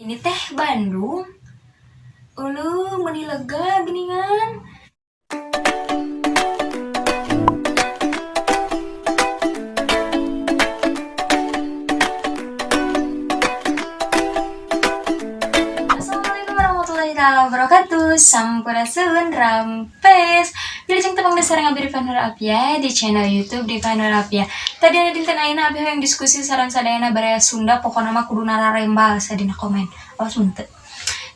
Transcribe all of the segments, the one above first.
Ini teh Bandung. Ulu, meni lega geningan. Assalamualaikum warahmatullahi wabarakatuh. Sampurasun rampes. Wilujeng tepang dasar ngabdi Diva Nur Apia di channel YouTube Diva Nur Apia. Tadi ada dinten ayeuna abi yang diskusi sareng sadayana baraya Sunda pokona mah kudu nararembal sadina komen. Awas munteu.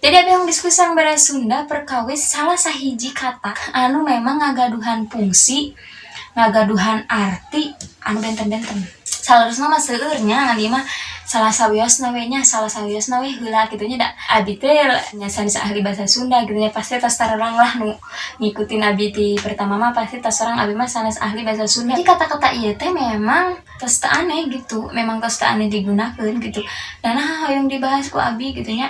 Jadi abi yang diskusi sareng baraya Sunda perkawis salah sahiji kata anu memang ngagaduhan fungsi, ngagaduhan arti anu benten-benten. Salerusna mah seueur nya ngan ieu mah salah sawiosna we heula kitu nya da abi teh nya sanes ahli bahasa Sunda gitu nya pasti tas tararang lah nu ngikutin abi di pertama mah pasti tas sareng abi mah sanes ahli bahasa Sunda. Jadi kata-kata ieu teh memang tos teu aneh gitu, memang tos teu aneh digunakeun gitu. Dan hoyong dibahas ku abi gitu nya.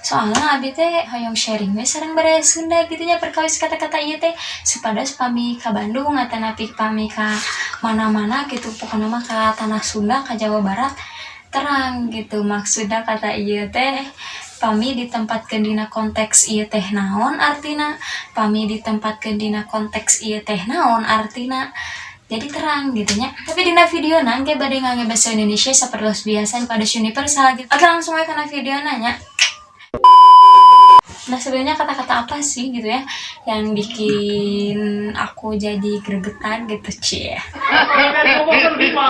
Soalnya abi teh hoyong sharing we sareng baraya Sunda gitu nya perkawis kata-kata ieu teh supados pami ka Bandung atanapi pami ka mana-mana gitu pokona mah ka tanah Sunda ka Jawa Barat terang gitu maksudnya kata ieu teh pami ditempatkeun dina konteks ieu teh naon artina, pami ditempatkeun dina konteks ieu teh naon artina. Jadi terang gitu nya. Tapi dina video nanti bade ngangge bahasa Indonesia sapertos biasa pada universal gitu. Oke langsung aja kana video nanya. Nah sebenarnya kata-kata apa sih gitu ya yang bikin aku jadi gregetan gitu cie.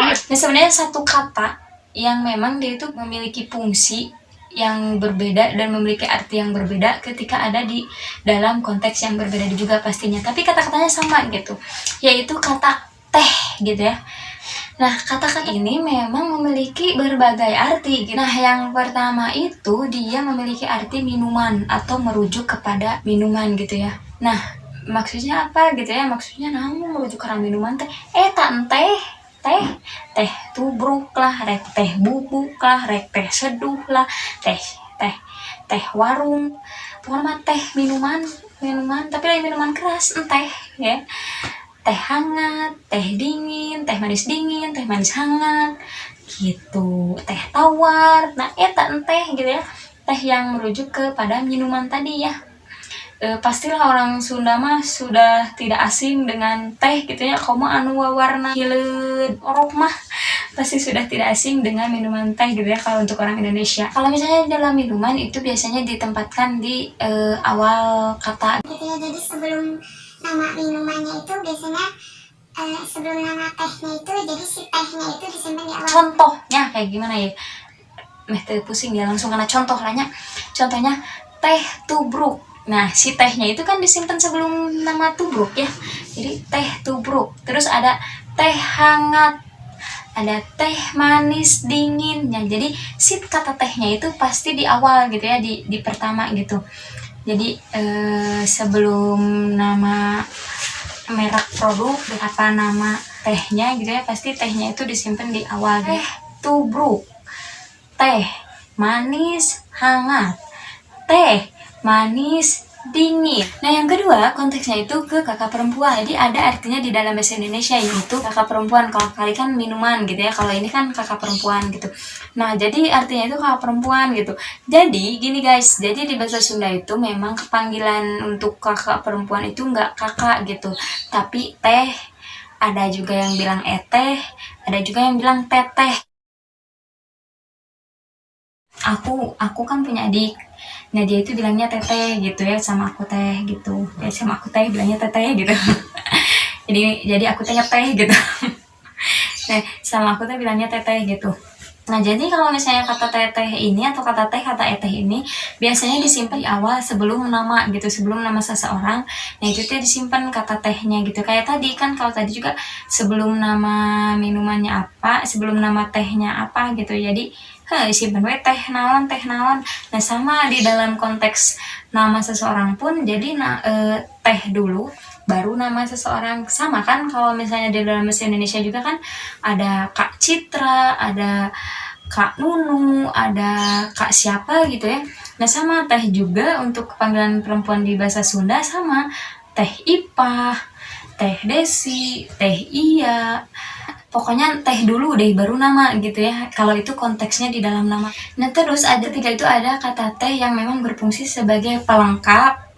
Nah sebenarnya satu kata yang memang dia itu memiliki fungsi yang berbeda dan memiliki arti yang berbeda ketika ada di dalam konteks yang berbeda juga pastinya. Tapi kata-katanya sama gitu, yaitu kata teh gitu ya. Nah, kata-kata ini memang memiliki berbagai arti. Nah, yang pertama itu dia memiliki arti minuman atau merujuk kepada minuman gitu ya. Nah, maksudnya apa gitu ya? Maksudnya namun merujuk ke minuman teh. Teh tubruk lah, rek teh bubuk lah, rek teh seduh lah, teh warung. Pokoknya teh minuman, tapi lain minuman keras, teh ya. Teh hangat, teh dingin, teh manis dingin, teh manis hangat gitu, teh tawar. Nah eta teh gitu ya, teh yang merujuk kepada minuman tadi ya. Pastilah orang Sunda mah sudah tidak asing dengan teh gitu ya, komo anu warna hileud orok mah pasti sudah tidak asing dengan minuman teh gitu ya kalau untuk orang Indonesia. Kalau misalnya dalam minuman itu biasanya ditempatkan di awal kata gitu ya. Jadi sebelum nama minumannya itu biasanya sebelum nama tehnya itu, jadi si tehnya itu disimpan di awal. Contohnya kayak gimana ya? Pusing ya langsung karena contoh lahnya. Contohnya teh tubruk. Nah, si tehnya itu kan disimpan sebelum nama tubruk ya. Jadi teh tubruk. Terus ada teh hangat. Ada teh manis dingin. Ya, jadi si kata tehnya itu pasti di awal gitu ya, di pertama gitu. Jadi sebelum nama merek produk apa nama tehnya gitu ya, pasti tehnya itu disimpan di awal. Teh tubruk, teh manis hangat, teh manis dingin. Nah yang kedua konteksnya itu ke kakak perempuan. Jadi ada artinya di dalam bahasa Indonesia yaitu kakak perempuan. Kalau kali kan minuman gitu ya, kalau ini kan kakak perempuan gitu. Nah jadi artinya itu kakak perempuan gitu. Jadi gini guys, jadi di bahasa Sunda itu memang panggilan untuk kakak perempuan itu nggak kakak gitu, tapi teh. Ada juga yang bilang teh, ada juga yang bilang teteh. Aku kan punya adik. Nah dia itu bilangnya teteh gitu ya, sama aku teh gitu. Ya sama aku teh bilangnya teteh gitu. jadi aku teh gitu. Nah sama aku teh bilangnya teteh gitu. Nah jadi kalau misalnya kata teteh ini atau kata eteh ini biasanya disimpan di awal sebelum nama gitu, sebelum nama seseorang. Nah itu tuh disimpan kata tehnya gitu. Kayak tadi kan, kalau tadi juga sebelum nama minumannya apa, sebelum nama tehnya apa gitu. Jadi disimpan we teh naon. Nah sama di dalam konteks nama seseorang pun jadi teh dulu baru nama seseorang. Sama kan kalau misalnya di dalam bahasa Indonesia juga kan ada Kak Citra, ada Kak Nunu, ada Kak siapa gitu ya. Nah sama teh juga untuk panggilan perempuan di bahasa Sunda sama teh Ipah, teh Desi, teh Iya, Pokoknya teh dulu deh baru nama gitu ya, kalau itu konteksnya di dalam nama. Nah terus ada tiga itu ada kata teh yang memang berfungsi sebagai pelengkap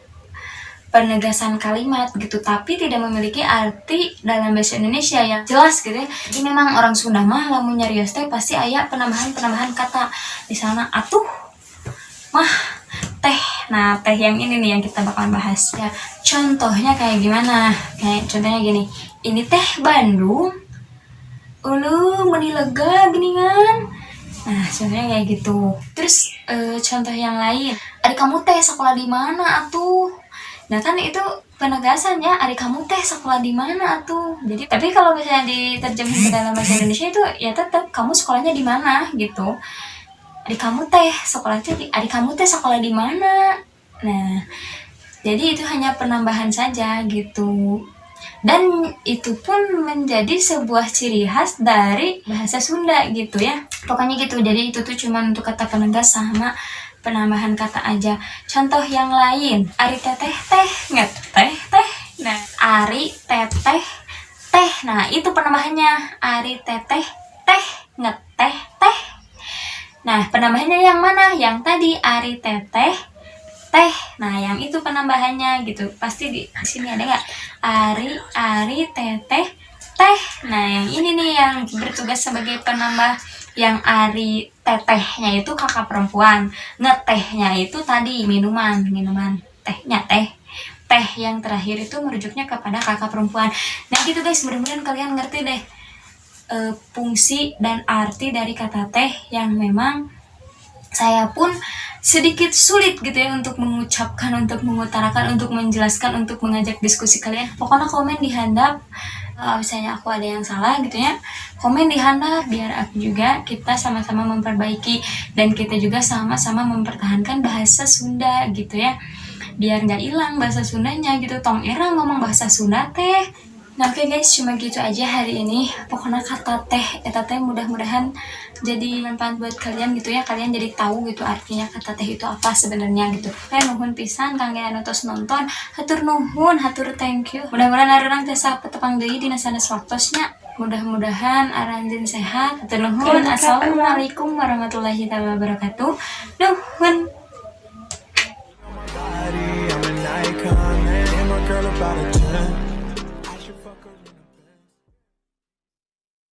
penegasan kalimat gitu, tapi tidak memiliki arti dalam bahasa Indonesia yang jelas gitu ya. Jadi memang orang Sunda mah lamun nyarios teh pasti aya penambahan kata. Misalnya atuh, mah, teh. Nah, teh yang ini nih yang kita bakalan bahas ya. Contohnya kayak gimana? Kayak contohnya gini. Ini teh Bandung. Ulu meni lega geningan. Nah, contohnya kayak gitu. Terus contoh yang lain. Adik kamu teh sekolah di mana atuh? Nah kan itu penegasannya, adik kamu teh sekolah di mana atuh. Jadi tapi kalau misalnya diterjemahin ke dalam bahasa Indonesia itu ya tetap kamu sekolahnya di mana gitu. Adik kamu teh sekolah di mana. Nah, jadi itu hanya penambahan saja gitu. Dan itu pun menjadi sebuah ciri khas dari bahasa Sunda gitu ya. Pokoknya gitu. Jadi itu tuh cuma untuk kata penegas sama penambahan kata aja. Contoh yang lain, ari teteh teh ngeteh teh. Nah, ari teteh teh. Nah, itu penambahannya. Ari teteh teh ngeteh teh. Nah, penambahannya yang mana? Yang tadi ari teteh teh. Nah, yang itu penambahannya gitu. Pasti di sini ada nggak? Ari teteh teh. Nah, yang ini nih yang bertugas sebagai penambah. Yang ari tetehnya itu kakak perempuan, ngetehnya itu tadi minuman tehnya teh yang terakhir itu merujuknya kepada kakak perempuan. Nah gitu guys, mudah-mudahan kalian ngerti deh fungsi dan arti dari kata teh yang memang saya pun sedikit sulit gitu ya untuk mengucapkan, untuk mengutarakan, untuk menjelaskan, untuk mengajak diskusi kalian. Pokoknya komen di handap. Misalnya aku ada yang salah gitu ya, komen di handap biar aku juga kita sama-sama memperbaiki dan kita juga sama-sama mempertahankan bahasa Sunda gitu ya, biar nggak hilang bahasa Sundanya gitu. Tong era ngomong bahasa Sunda teh. Nah oke guys, cuma gitu aja hari ini. Pokoknya kata teh, mudah-mudahan jadi manfaat buat kalian gitu ya. Kalian jadi tahu gitu artinya kata teh itu apa sebenarnya gitu. Nuhun pisan kangge anu tos nonton. Hatur nuhun, hatur thank you. Mudah-mudahan arurang teh sapetepang deui dina sanes waktosnya. Mudah-mudahan aranjeun sehat. Hatur nuhun. Assalamualaikum warahmatullahi wabarakatuh. Nuhun. I'm an icon, and my girl about a 10.